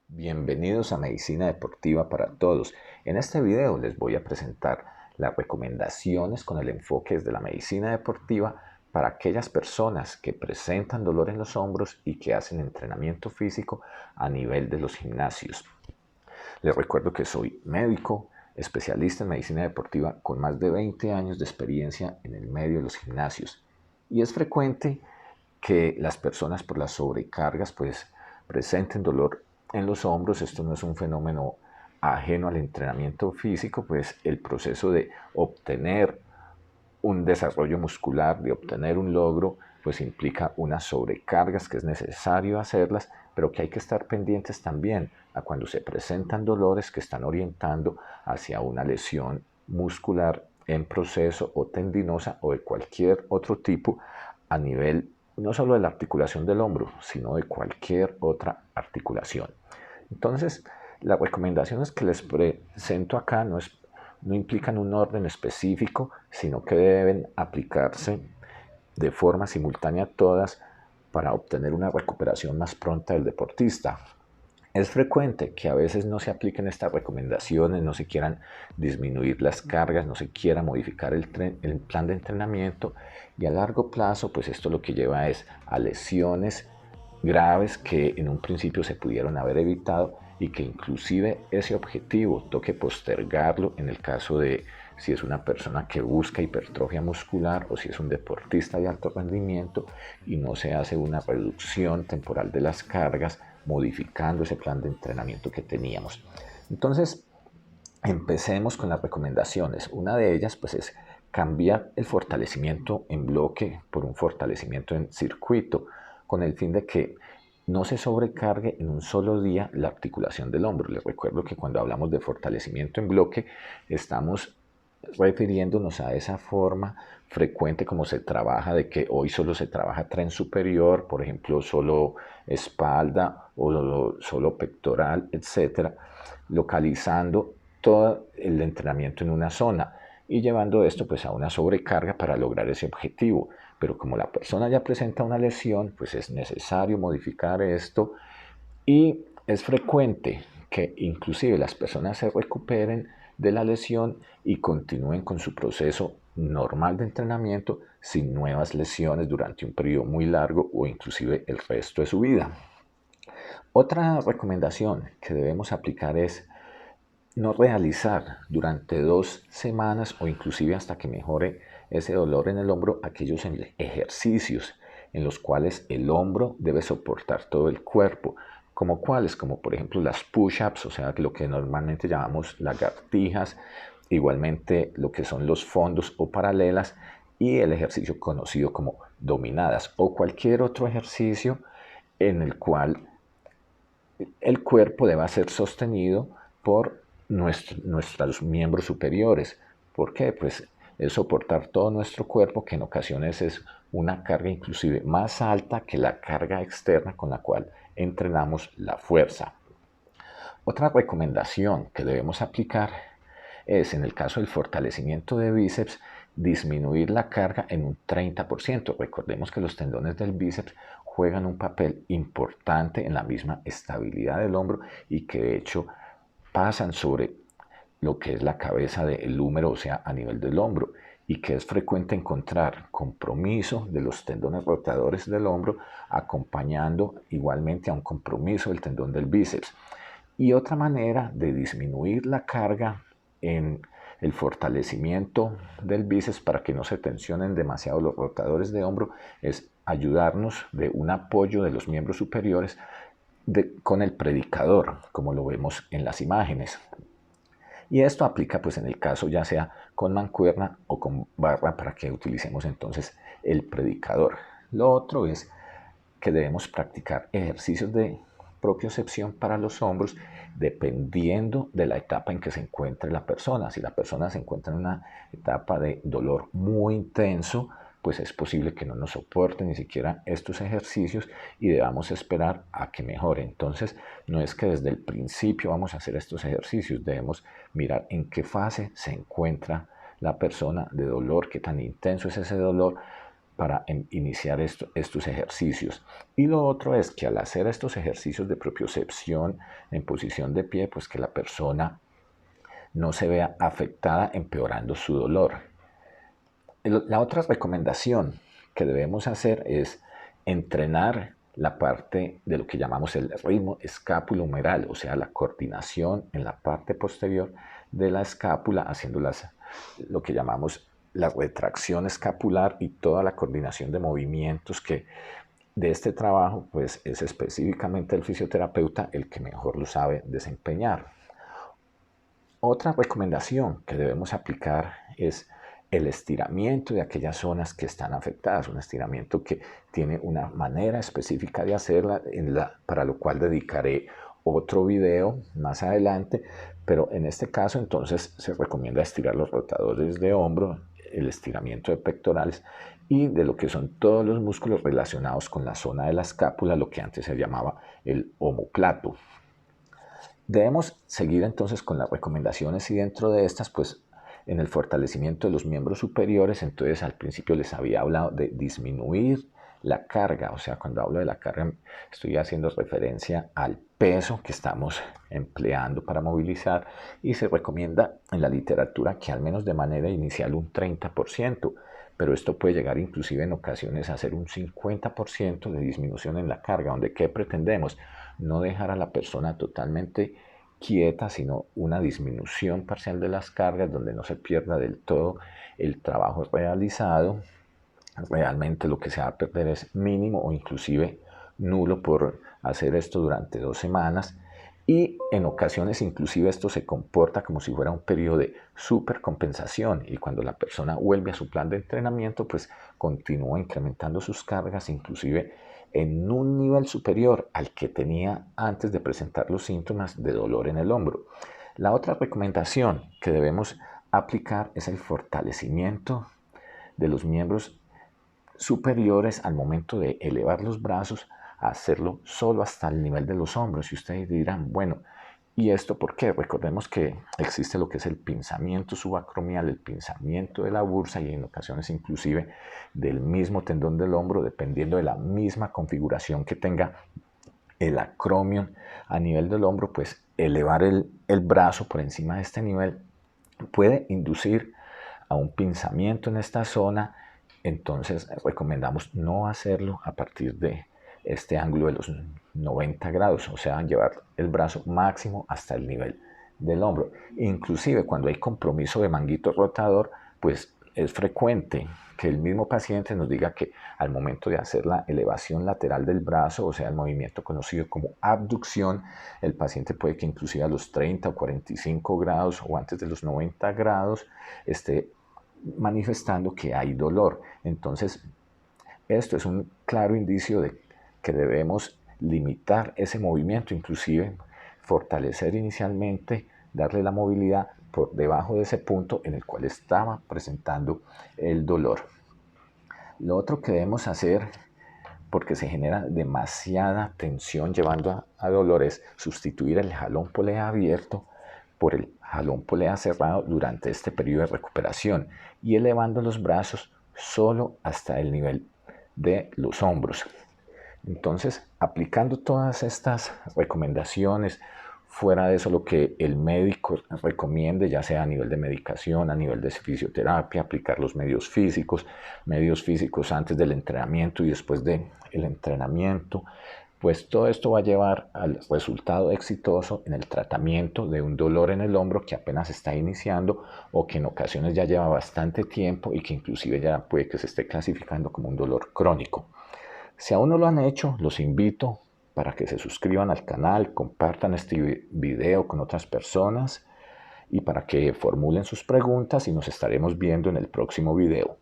Bienvenidos a Medicina Deportiva para Todos. En este video les voy a presentar las recomendaciones con el enfoque de la medicina deportiva para aquellas personas que presentan dolor en los hombros y que hacen entrenamiento físico a nivel de los gimnasios. Les recuerdo que soy médico, especialista en medicina deportiva con más de 20 años de experiencia en el medio de los gimnasios. Y es frecuente que las personas por las sobrecargas presenten dolor en los hombros. Esto no es un fenómeno ajeno al entrenamiento físico, pues el proceso de obtener un desarrollo muscular, de obtener un logro, pues implica unas sobrecargas que es necesario hacerlas, pero que hay que estar pendientes también a cuando se presentan dolores que están orientando hacia una lesión muscular en proceso o tendinosa o de cualquier otro tipo a nivel no solo de la articulación del hombro, sino de cualquier otra articulación. Entonces, las recomendaciones que les presento acá no implican un orden específico, sino que deben aplicarse de forma simultánea todas para obtener una recuperación más pronta del deportista. Es frecuente que a veces no se apliquen estas recomendaciones, no se quieran disminuir las cargas, no se quiera modificar el plan de entrenamiento, y a largo plazo pues esto lo que lleva es a lesiones graves que en un principio se pudieron haber evitado y que inclusive ese objetivo toque postergarlo en el caso de si es una persona que busca hipertrofia muscular o si es un deportista de alto rendimiento y no se hace una reducción temporal de las cargas modificando ese plan de entrenamiento que teníamos. Entonces, empecemos con las recomendaciones. Una de ellas pues es cambiar el fortalecimiento en bloque por un fortalecimiento en circuito, con el fin de que no se sobrecargue en un solo día la articulación del hombro. Les recuerdo que cuando hablamos de fortalecimiento en bloque estamos refiriéndonos a esa forma frecuente como se trabaja, de que hoy solo se trabaja tren superior, por ejemplo, solo espalda o solo pectoral, etcétera, localizando todo el entrenamiento en una zona y llevando esto pues a una sobrecarga para lograr ese objetivo. Pero como la persona ya presenta una lesión, pues es necesario modificar esto y es frecuente que inclusive las personas se recuperen de la lesión y continúen con su proceso normal de entrenamiento sin nuevas lesiones durante un periodo muy largo o inclusive el resto de su vida. Otra recomendación que debemos aplicar es no realizar durante 2 semanas o inclusive hasta que mejore ese dolor en el hombro aquellos ejercicios en los cuales el hombro debe soportar todo el cuerpo, como cuáles, como por ejemplo las push-ups, o sea, lo que normalmente llamamos lagartijas, igualmente lo que son los fondos o paralelas y el ejercicio conocido como dominadas o cualquier otro ejercicio en el cual el cuerpo debe ser sostenido por nuestros miembros superiores. ¿Por qué? Pues es soportar todo nuestro cuerpo, que en ocasiones es una carga inclusive más alta que la carga externa con la cual entrenamos la fuerza. Otra recomendación que debemos aplicar es, en el caso del fortalecimiento de bíceps, disminuir la carga en un 30%. Recordemos que los tendones del bíceps juegan un papel importante en la misma estabilidad del hombro y que de hecho pasan sobre lo que es la cabeza del húmero, o sea, a nivel del hombro, y que es frecuente encontrar compromiso de los tendones rotadores del hombro acompañando igualmente a un compromiso del tendón del bíceps. Y otra manera de disminuir la carga en el fortalecimiento del bíceps para que no se tensionen demasiado los rotadores de hombro es ayudarnos de un apoyo de los miembros superiores con el predicador, como lo vemos en las imágenes. Y esto aplica pues en el caso ya sea con mancuerna o con barra para que utilicemos entonces el predicador. Lo otro es que debemos practicar ejercicios de propiocepción para los hombros dependiendo de la etapa en que se encuentre la persona. Si la persona se encuentra en una etapa de dolor muy intenso, pues es posible que no nos soporte ni siquiera estos ejercicios y debamos esperar a que mejore. Entonces, no es que desde el principio vamos a hacer estos ejercicios, debemos mirar en qué fase se encuentra la persona de dolor, qué tan intenso es ese dolor, para iniciar estos ejercicios. Y lo otro es que al hacer estos ejercicios de propiocepción en posición de pie, pues que la persona no se vea afectada empeorando su dolor. La otra recomendación que debemos hacer es entrenar la parte de lo que llamamos el ritmo escapulohumeral, o sea, la coordinación en la parte posterior de la escápula, haciendo lo que llamamos la retracción escapular y toda la coordinación de movimientos que de este trabajo, pues es específicamente el fisioterapeuta el que mejor lo sabe desempeñar. Otra recomendación que debemos aplicar es el estiramiento de aquellas zonas que están afectadas, un estiramiento que tiene una manera específica de hacerla, para lo cual dedicaré otro video más adelante, pero en este caso entonces se recomienda estirar los rotadores de hombro, el estiramiento de pectorales y de lo que son todos los músculos relacionados con la zona de la escápula, lo que antes se llamaba el omóplato. Debemos seguir entonces con las recomendaciones y dentro de estas, pues en el fortalecimiento de los miembros superiores, entonces al principio les había hablado de disminuir la carga, o sea, cuando hablo de la carga estoy haciendo referencia al peso que estamos empleando para movilizar y se recomienda en la literatura que al menos de manera inicial un 30%, pero esto puede llegar inclusive en ocasiones a ser un 50% de disminución en la carga, donde ¿qué pretendemos? No dejar a la persona totalmente quieta, sino una disminución parcial de las cargas donde no se pierda del todo el trabajo realizado. Realmente lo que se va a perder es mínimo o inclusive nulo por hacer esto durante 2 semanas y en ocasiones inclusive esto se comporta como si fuera un periodo de supercompensación y cuando la persona vuelve a su plan de entrenamiento pues continúa incrementando sus cargas inclusive en un nivel superior al que tenía antes de presentar los síntomas de dolor en el hombro. La otra recomendación que debemos aplicar es el fortalecimiento de los miembros superiores al momento de elevar los brazos, a hacerlo solo hasta el nivel de los hombros. Y ustedes dirán, bueno, ¿y esto por qué? Recordemos que existe lo que es el pinzamiento subacromial, el pinzamiento de la bursa y en ocasiones inclusive del mismo tendón del hombro, dependiendo de la misma configuración que tenga el acromion a nivel del hombro, pues elevar el brazo por encima de este nivel puede inducir a un pinzamiento en esta zona. Entonces recomendamos no hacerlo a partir de este ángulo de los 90 grados, o sea, llevar el brazo máximo hasta el nivel del hombro. Inclusive cuando hay compromiso de manguito rotador, pues es frecuente que el mismo paciente nos diga que al momento de hacer la elevación lateral del brazo, o sea, el movimiento conocido como abducción, el paciente puede que inclusive a los 30 o 45 grados o antes de los 90 grados esté manifestando que hay dolor. Entonces, esto es un claro indicio de que debemos limitar ese movimiento, inclusive fortalecer inicialmente, darle la movilidad por debajo de ese punto en el cual estaba presentando el dolor. Lo otro que debemos hacer, porque se genera demasiada tensión llevando a dolor, es sustituir el jalón polea abierto por el jalón polea cerrado durante este periodo de recuperación y elevando los brazos solo hasta el nivel de los hombros. Entonces, aplicando todas estas recomendaciones, fuera de eso lo que el médico recomiende, ya sea a nivel de medicación, a nivel de fisioterapia, aplicar los medios físicos antes del entrenamiento y después del entrenamiento, pues todo esto va a llevar al resultado exitoso en el tratamiento de un dolor en el hombro que apenas está iniciando o que en ocasiones ya lleva bastante tiempo y que inclusive ya puede que se esté clasificando como un dolor crónico. Si aún no lo han hecho, los invito para que se suscriban al canal, compartan este video con otras personas y para que formulen sus preguntas y nos estaremos viendo en el próximo video.